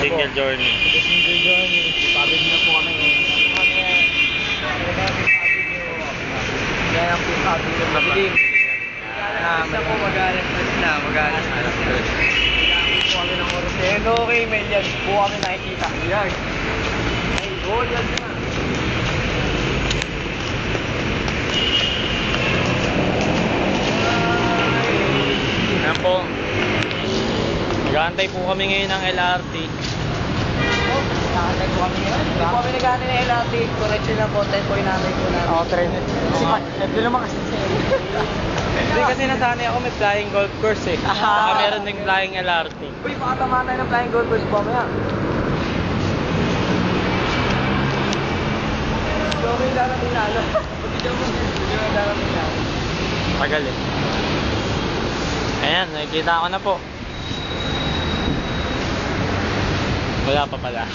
Single journey. Single journey. Pagod na po kami. Kaya ang pagod na mabiling. Isa po mag-alas na. Mag-alas na. Po kami ng oras. Okay, Melian. Po kami nakikita. Yan. Ay, goal yan na. Ayan po. Nag-aantay po kami ngayon ng LRT. Nakantay po kami ngayon. Hindi po kami nag-aantay ng LRT. Correction na po. 10 po inantay po namin. Oo, train. Kasi hindi naman kasi Hindi kasi nasanay ako may flying golf course eh. Baka meron ding flying LRT. Uy, baka tama tayo ng flying golf course po mamaya. Ito may darating na ano. Pag-video mo may darating na. Tagal eh. Ayan, nakikita ko na po. Wala pa pala.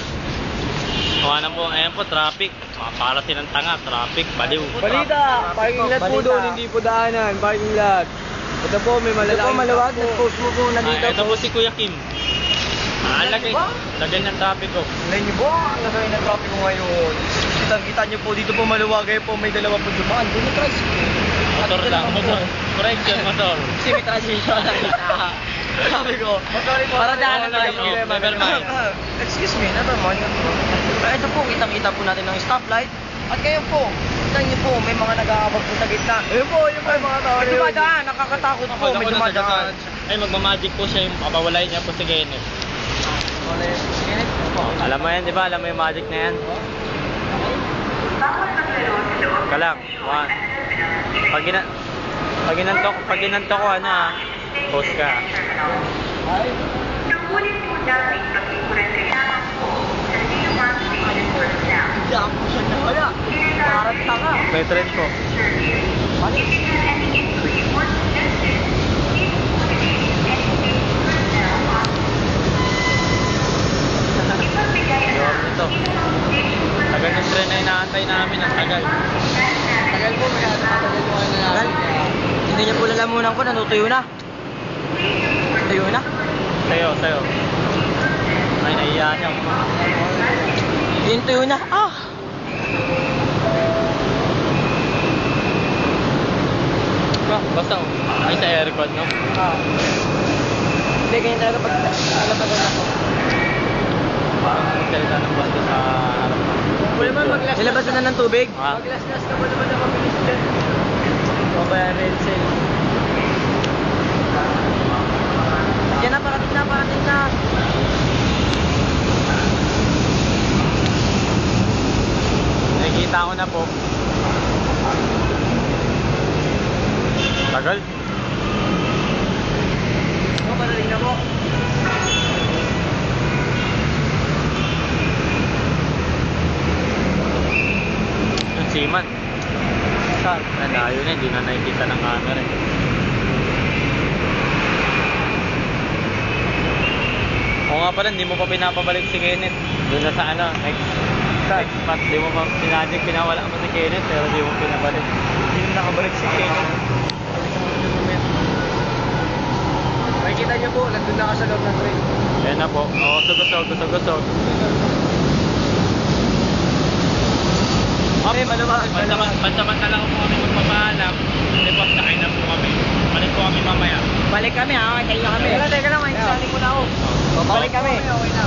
Kuha na po, ayan po, traffic. Para silang tanga, traffic, baliw. Balita! Parking lot po doon, hindi po daanan. Parking lot. Ito po, may malalaking ito po, malawag. Nag-post mo po na dito. Ito po si Kuya Kim. Lagay ng traffic ko. Ngayon niyo po, ang lagay ng traffic ko ngayon. Kita niyo po, dito po maluwag. Ngayon po, may dalawa po dumaan. Doon na tricycle. Motor lang, motor. Correction, motor. Kasi may transmission nakita. Sabi ko, para daan na tayo. Never mind. Excuse me, never mind. Ito po, kitang-kita po natin ng stoplight. At ngayon po, kita niyo po, may mga nag-aabag po sa gitna. Ayun po, yung mga tao. May dumadaan, nakakatakot po, may dumadaan. Ay, magmamagic po siya yung papawalay niya po si Kenneth. Alam mo yan, di ba? Alam mo yung magic na yan? Ka lang. One. Pag ginanto ko, ano ah, post ka. Tungkulin po natin pag-ikuran kailangan po sa Liluwang Singapore South. Diyan po siya na wala. Parang tanga. May trend po. If you have any inquiry or suggestions, please coordinate and engage personnel office. Ipagbigay ang Ito. Tagal ng trend na inaantay namin, ang tagal. Tagal po, may matagal yung ano namin. Hindi niya po lalamunan ko, natutuyo na. Tuyo na? Sayo. Ay, nahiya niya. Yung tuyo na. Ah! Basta, ay sa aircon, no? Ah. Hindi, ganyan talaga pag nalabagan ako. Parang magsalita ng basta sa harap. Nilabasan na ng tubig? Ha? Maglas-las ka ba naman ang mabilis dyan? O ba yan, red cell? Yan na, parating na. Nakikita ko na po. Tagal. O, parating na po. Yung seaman. Saan? Nalayo na, hindi na nakikita ng camera. Oo nga pala, hindi mo pa pinapabalik si Kenneth. Doon na sa ano, next spot. Hindi mo pa pinawala mo si Kenneth, pero hindi mo pinabalik. Hindi na nakabalik si Kenneth. Makikita niyo po, nandun na ka sa loob ng train. Ayan na po. Oo, sugusog. Okay, maluwag. Pansamantala ko po kami magpapaalam. Kasi po, sakay na po kami. Balik po kami mamaya. Balik kami ha, kayo kami. Teka lang, may sali ko na ako. Balik kami. Okay na.